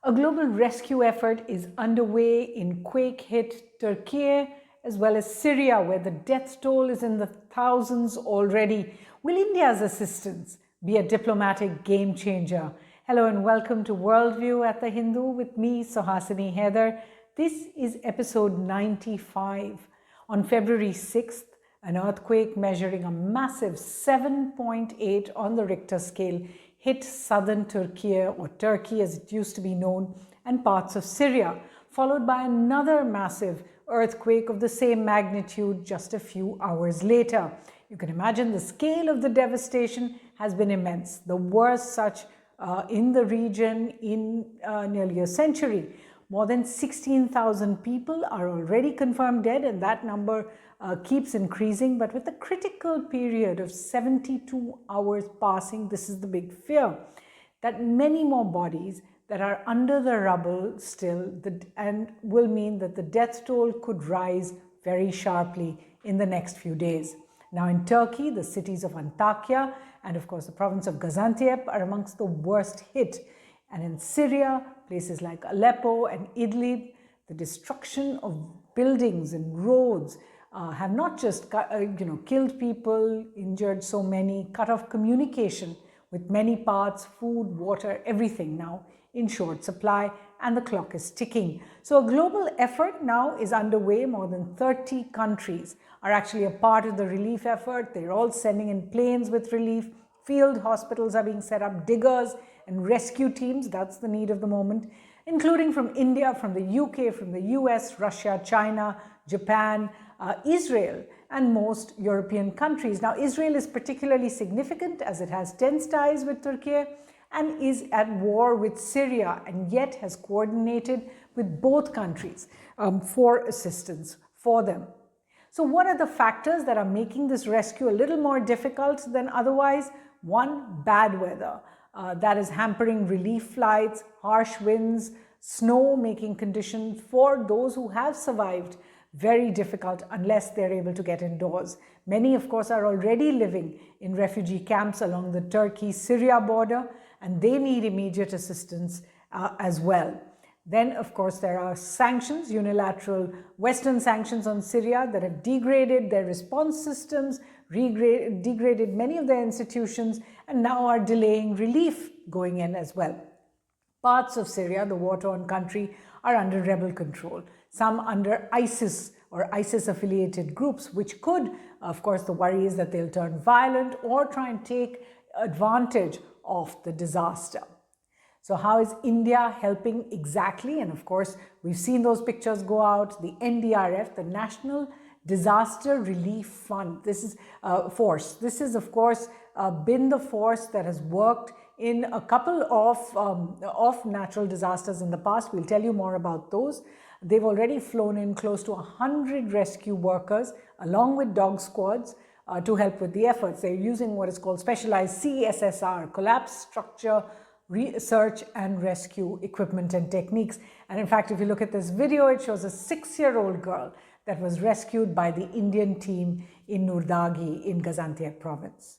A global rescue effort is underway in quake-hit Turkey as well as Syria, where the death toll is in the thousands already. Will India's assistance be a diplomatic game changer? Hello and welcome to Worldview at the Hindu with me, Suhasini Haidar. This is episode 95. On February 6th, an earthquake measuring a massive 7.8 on the Richter scale hit southern Turkiye, or Turkey as it used to be known, and parts of Syria, followed by another massive earthquake of the same magnitude just a few hours later. You can imagine the scale of the devastation has been immense, the worst such in the region in nearly a century. More than 16,000 people are already confirmed dead, and that number keeps increasing. But with the critical period of 72 hours passing, this is the big fear, that many more bodies that are under the rubble still, and will mean that the death toll could rise very sharply in the next few days. Now in Turkey, the cities of Antakya and of course the province of Gaziantep are amongst the worst hit. And in Syria, places like Aleppo and Idlib, the destruction of buildings and roads have not just killed people, injured so many, cut off communication with many parts, food, water, everything now in short supply, and the clock is ticking. So a global effort now is underway. More than 30 countries are actually a part of the relief effort. They're all sending in planes with relief. Field hospitals are being set up, diggers and rescue teams, that's the need of the moment, including from India, from the UK, from the US, Russia, China, Japan, Israel, and most European countries. Now, Israel is particularly significant as it has tense ties with Turkey and is at war with Syria, and yet has coordinated with both countries for assistance for them. So what are the factors that are making this rescue a little more difficult than otherwise? One, bad weather. That is hampering relief flights, harsh winds, snow, making conditions for those who have survived very difficult unless they're able to get indoors. Many, of course, are already living in refugee camps along the Turkey-Syria border, and they need immediate assistance as well. Then, of course, there are sanctions, unilateral Western sanctions on Syria that have degraded their response systems, degraded many of their institutions, and now are delaying relief going in as well. Parts of Syria, the war-torn country, are under rebel control, some under ISIS or ISIS-affiliated groups, which could, of course, the worry is that they'll turn violent or try and take advantage of the disaster. So how is India helping exactly? And of course, we've seen those pictures go out. The NDRF, the National Disaster Relief Fund, this is force. This is, of course, been the force that has worked in a couple of natural disasters in the past. We'll tell you more about those. They've already flown in close to 100 rescue workers along with dog squads to help with the efforts. They're using what is called specialized CSSR, collapse structure research and rescue equipment and techniques. And in fact, if you look at this video, it shows a 6-year-old girl that was rescued by the Indian team in Nurdagi in Gaziantep province.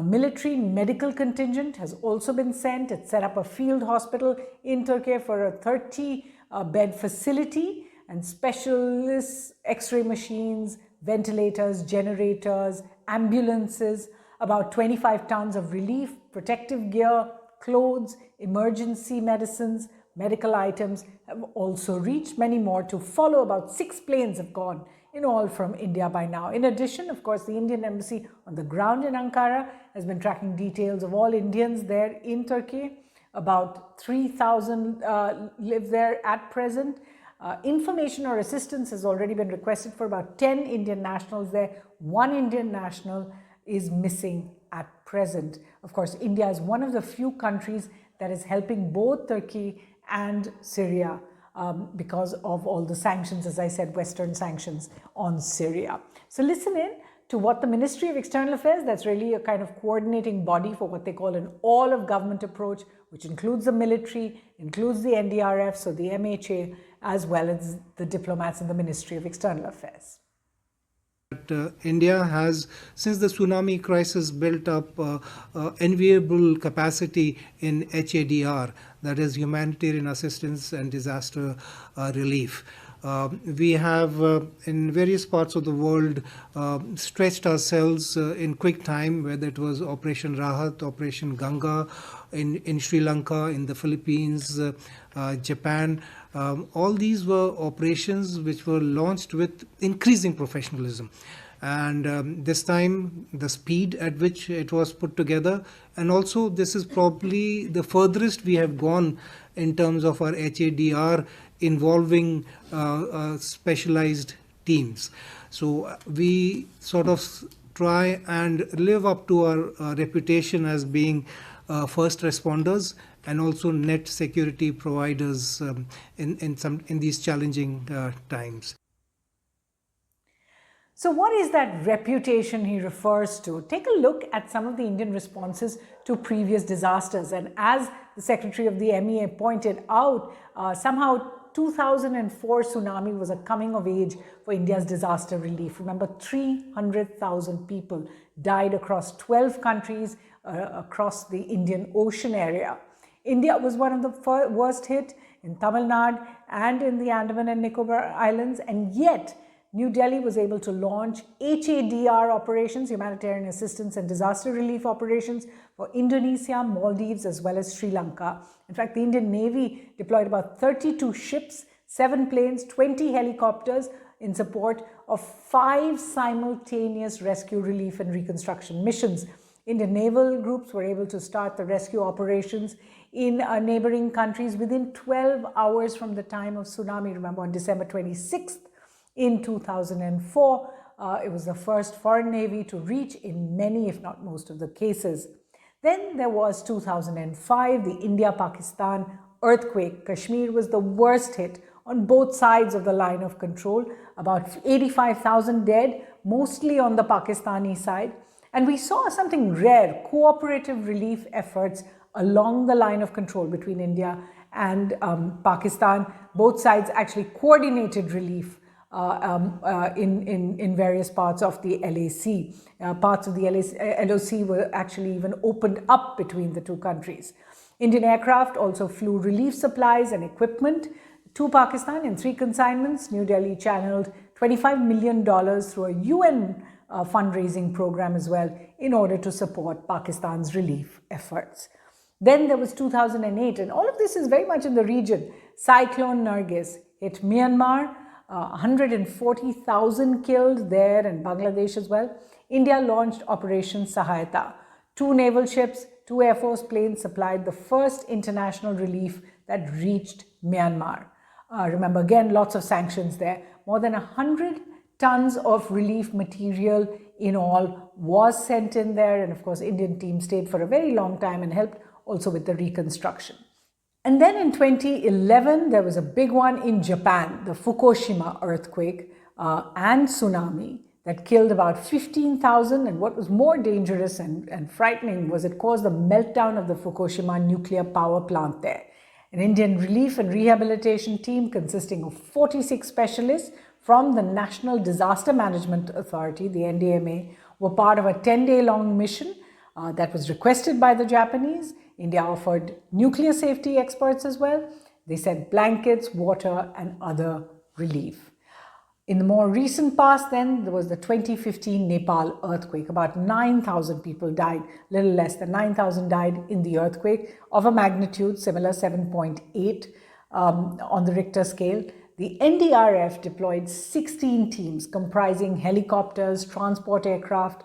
Military medical contingent has also been sent. It set up a field hospital in Turkey for a 30-bed facility, and specialist X-ray machines, ventilators, generators, ambulances, about 25 tons of relief, protective gear, clothes, emergency medicines, medical items have also reached. Many more to follow. About 6 planes have gone in all from India by now. In addition, of course, the Indian embassy on the ground in Ankara has been tracking details of all Indians there in Turkey. About 3,000 live there at present. Information or assistance has already been requested for about 10 Indian nationals there. 1 Indian national is missing at present. Of course, India is one of the few countries that is helping both Turkey and Syria because of all the sanctions, as I said, Western sanctions on Syria. So listen in to what the Ministry of External Affairs, that's really a kind of coordinating body for what they call an all-of-government approach, which includes the military, includes the NDRF, so the MHA, as well as the diplomats in the Ministry of External Affairs. India has, since the tsunami crisis, built up enviable capacity in HADR, that is humanitarian assistance and disaster relief. We have in various parts of the world stretched ourselves in quick time, whether it was Operation Rahat, Operation Ganga in Sri Lanka, in the Philippines, Japan. All these were operations which were launched with increasing professionalism. And this time, the speed at which it was put together, and also this is probably the furthest we have gone in terms of our HADR involving specialized teams. So we sort of try and live up to our reputation as being first responders and also net security providers in these challenging times. So what is that reputation he refers to? Take a look at some of the Indian responses to previous disasters. And as the Secretary of the MEA pointed out, somehow 2004 tsunami was a coming of age for India's disaster relief. Remember, 300,000 people died across 12 countries across the Indian Ocean area. India was one of the worst hit in Tamil Nadu and in the Andaman and Nicobar Islands, and yet New Delhi was able to launch HADR operations, humanitarian assistance and disaster relief operations, for Indonesia, Maldives, as well as Sri Lanka. In fact, the Indian Navy deployed about 32 ships, 7 planes, 20 helicopters in support of 5 simultaneous rescue, relief and reconstruction missions. Indian naval groups were able to start the rescue operations in neighboring countries within 12 hours from the time of tsunami. Remember, on December 26th, in 2004, it was the first foreign navy to reach in many, if not most of the cases. Then there was 2005, the India-Pakistan earthquake. Kashmir was the worst hit on both sides of the line of control. About 85,000 dead, mostly on the Pakistani side. And we saw something rare, cooperative relief efforts along the line of control between India and Pakistan. Both sides actually coordinated relief in various parts of the LAC. Parts of the LOC were actually even opened up between the two countries. Indian aircraft also flew relief supplies and equipment to Pakistan in 3 consignments. New Delhi channeled $25 million through a UN fundraising program as well in order to support Pakistan's relief efforts. Then there was 2008, and all of this is very much in the region. Cyclone Nargis hit Myanmar, 140,000 killed there, and Bangladesh as well. India launched Operation Sahayata. 2 naval ships, 2 Air Force planes supplied the first international relief that reached Myanmar. Remember, again, lots of sanctions there. More than 100 tons of relief material in all was sent in there, and of course, Indian team stayed for a very long time and helped also with the reconstruction. And then in 2011, there was a big one in Japan, the Fukushima earthquake and tsunami that killed about 15,000. And what was more dangerous and frightening was it caused the meltdown of the Fukushima nuclear power plant there. An Indian relief and rehabilitation team consisting of 46 specialists from the National Disaster Management Authority, the NDMA, were part of a 10-day-long mission that was requested by the Japanese. India offered nuclear safety experts as well. They sent blankets, water, and other relief. In the more recent past then, there was the 2015 Nepal earthquake. About 9,000 people died, little less than 9,000 died in the earthquake of a magnitude similar, 7.8 on the Richter scale. The NDRF deployed 16 teams comprising helicopters, transport aircraft.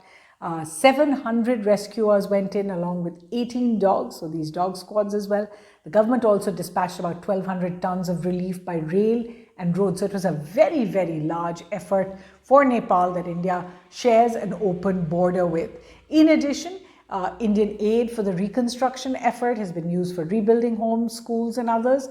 700 rescuers went in along with 18 dogs, so these dog squads as well. The government also dispatched about 1,200 tons of relief by rail and road. So it was a very, very large effort for Nepal that India shares an open border with. In addition, Indian aid for the reconstruction effort has been used for rebuilding homes, schools, and others.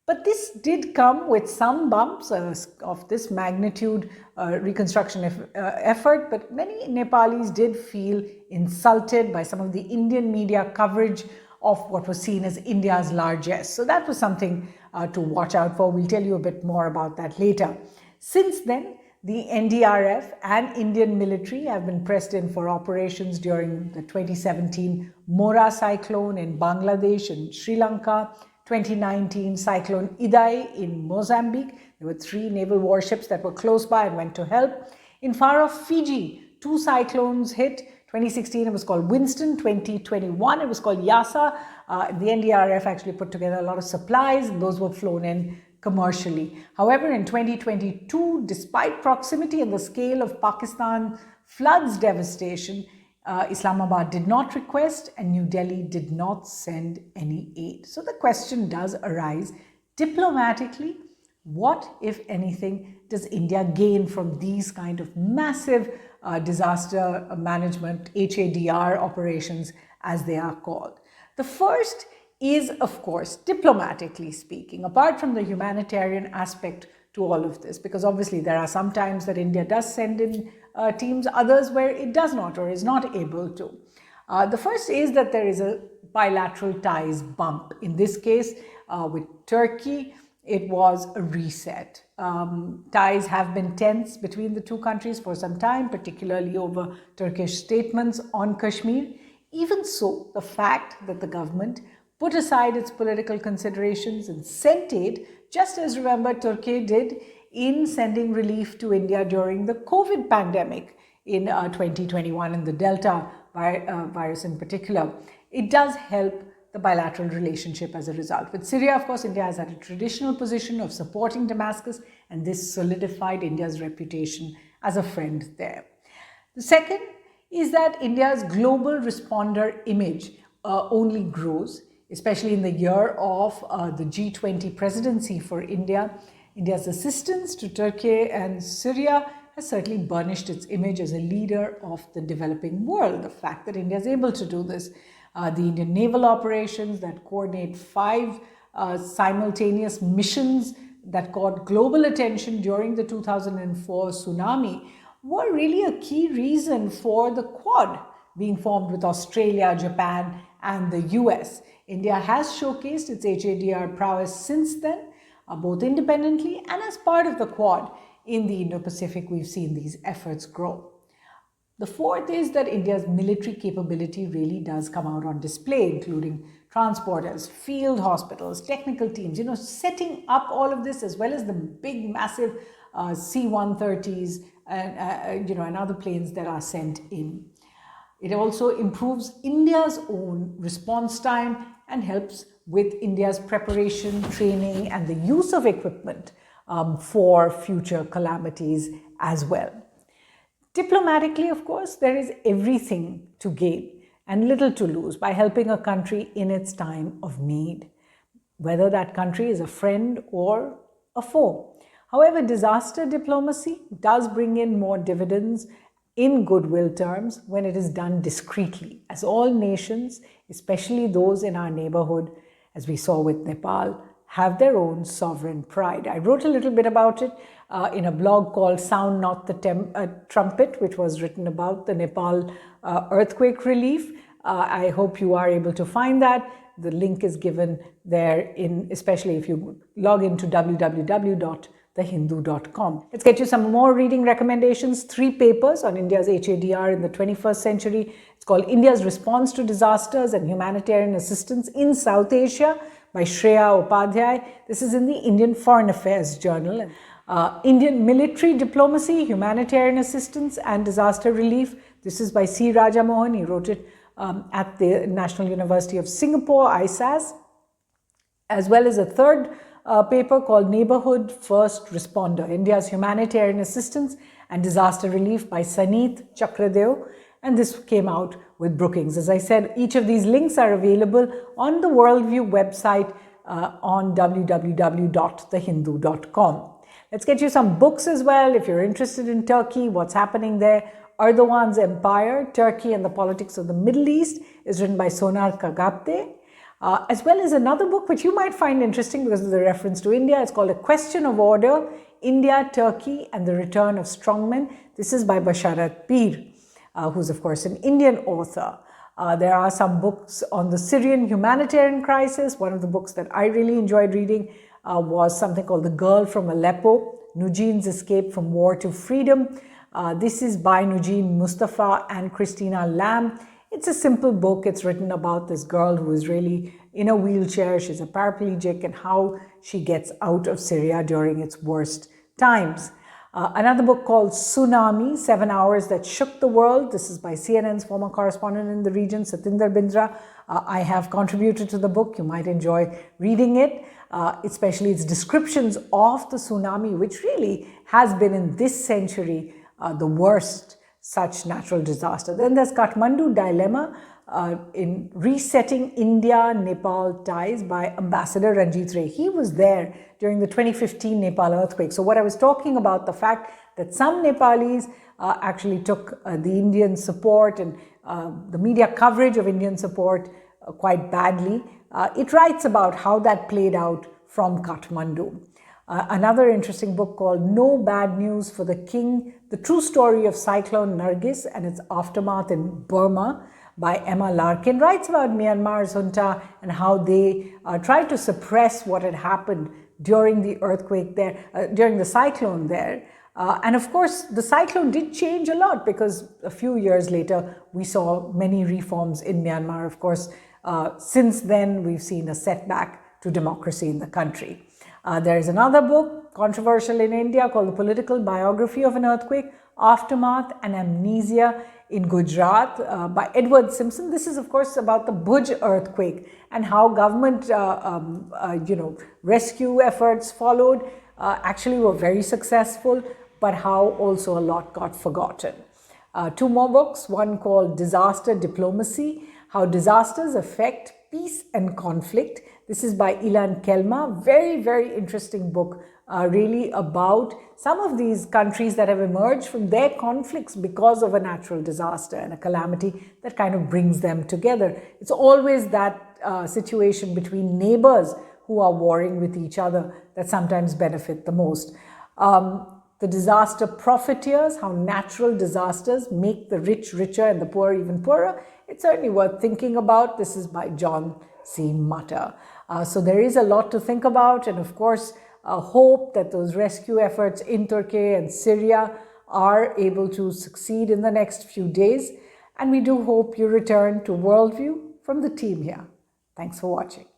But this did come with some bumps of this magnitude reconstruction effort, but many Nepalis did feel insulted by some of the Indian media coverage of what was seen as India's largesse. So that was something to watch out for. We'll tell you a bit more about that later. Since then, The NDRF and Indian military have been pressed in for operations during the 2017 Mora cyclone in Bangladesh and Sri Lanka, 2019 cyclone Idai in Mozambique. There were 3 naval warships that were close by and went to help. In far-off Fiji, 2 cyclones hit. 2016 it was called Winston, 2021 it was called Yasa. The NDRF actually put together a lot of supplies and those were flown in commercially. However, in 2022, despite proximity and the scale of Pakistan floods devastation, Islamabad did not request and New Delhi did not send any aid. So the question does arise, diplomatically, what, if anything, does India gain from these kind of massive disaster management, HADR operations, as they are called? The first is, of course, diplomatically speaking, apart from the humanitarian aspect to all of this, because obviously there are some times that India does send in teams, others where it does not or is not able to. The first is that there is a bilateral ties bump. In this case, with Turkey, it was a reset. Ties have been tense between the 2 countries for some time, particularly over Turkish statements on Kashmir. Even so, the fact that the government put aside its political considerations and sent aid, just as, remember, Turkey did in sending relief to India during the COVID pandemic in 2021 and the Delta virus in particular. It does help the bilateral relationship as a result. With Syria, of course, India has had a traditional position of supporting Damascus, and this solidified India's reputation as a friend there. The second is that India's global responder image only grows, especially in the year of the G20 presidency for India. India's assistance to Turkey and Syria has certainly burnished its image as a leader of the developing world. The fact that India is able to do this, the Indian naval operations that coordinate 5 simultaneous missions that caught global attention during the 2004 tsunami, were really a key reason for the Quad being formed with Australia, Japan, and the US. India has showcased its HADR prowess since then, both independently and as part of the Quad. In the Indo-Pacific, we've seen these efforts grow. The fourth is that India's military capability really does come out on display, including transporters, field hospitals, technical teams, setting up all of this, as well as the big, massive C-130s and other planes that are sent in. It also improves India's own response time and helps with India's preparation, training, and the use of equipment for future calamities as well. Diplomatically, of course, there is everything to gain and little to lose by helping a country in its time of need, whether that country is a friend or a foe. However, disaster diplomacy does bring in more dividends in goodwill terms when it is done discreetly, as all nations, especially those in our neighborhood, as we saw with Nepal, have their own sovereign pride. I wrote a little bit about it in a blog called Sound Not the Trumpet, which was written about the Nepal earthquake relief. I hope you are able to find that. The link is given there, especially if you log into www.thehindu.com. Let's get you some more reading recommendations. 3 papers on India's HADR in the 21st century. It's called India's Response to Disasters and Humanitarian Assistance in South Asia by Shreya Upadhyay. This is in the Indian Foreign Affairs Journal. Indian Military Diplomacy, Humanitarian Assistance and Disaster Relief. This is by C. Rajamohan. He wrote it at the National University of Singapore, ISAS, as well as a third paper called Neighborhood First Responder, India's Humanitarian Assistance and Disaster Relief by Saneet Chakradev. And this came out with Brookings. As I said, each of these links are available on the Worldview website on www.thehindu.com. Let's get you some books as well. If you're interested in Turkey, what's happening there. Erdogan's Empire, Turkey and the Politics of the Middle East is written by Sonar Kagapte. As well as another book which you might find interesting because of the reference to India. It's called A Question of Order, India, Turkey and the Return of Strongmen. This is by Basharat Peer, who's of course an Indian author. There are some books on the Syrian humanitarian crisis. One of the books that I really enjoyed reading was something called The Girl from Aleppo Nujeen's Escape from War to Freedom. This is by Nujeen Mustafa and Christina Lamb. It's a simple book. It's written about this girl who is really in a wheelchair. She's a paraplegic, and how she gets out of Syria during its worst times. Another book called Tsunami, 7 Hours That Shook the World. This is by CNN's former correspondent in the region, Satinder Bindra. I have contributed to the book. You might enjoy reading it, especially its descriptions of the tsunami, which really has been in this century the worst such natural disaster. Then there's Kathmandu Dilemma in Resetting India-Nepal Ties by Ambassador Ranjit Ray. He was there during the 2015 Nepal earthquake. So what I was talking about, the fact that some Nepalis actually took the Indian support and the media coverage of Indian support quite badly. It writes about how that played out from Kathmandu. Another interesting book called No Bad News for the King, The True Story of Cyclone Nargis and Its Aftermath in Burma by Emma Larkin, writes about Myanmar's junta and how they tried to suppress what had happened during the earthquake there, during the cyclone there. And of course, the cyclone did change a lot, because a few years later, we saw many reforms in Myanmar. Of course, since then, we've seen a setback to democracy in the country. There is another book, controversial in India, called The Political Biography of an Earthquake, Aftermath and Amnesia in Gujarat by Edward Simpson. This is, of course, about the Bhuj earthquake and how government rescue efforts followed actually were very successful, but how also a lot got forgotten. Two more books, one called Disaster Diplomacy, How Disasters Affect Peace and Conflict. This is by Ilan Kelma. Very, very interesting book, really about some of these countries that have emerged from their conflicts because of a natural disaster and a calamity that kind of brings them together. It's always that situation between neighbors who are warring with each other that sometimes benefit the most. The Disaster Profiteers, How Natural Disasters Make the Rich Richer and the Poor Even Poorer. It's certainly worth thinking about. This is by John C. Mutter. So there is a lot to think about, and of course, hope that those rescue efforts in Turkey and Syria are able to succeed in the next few days. And we do hope you return to Worldview from the team here. Thanks for watching.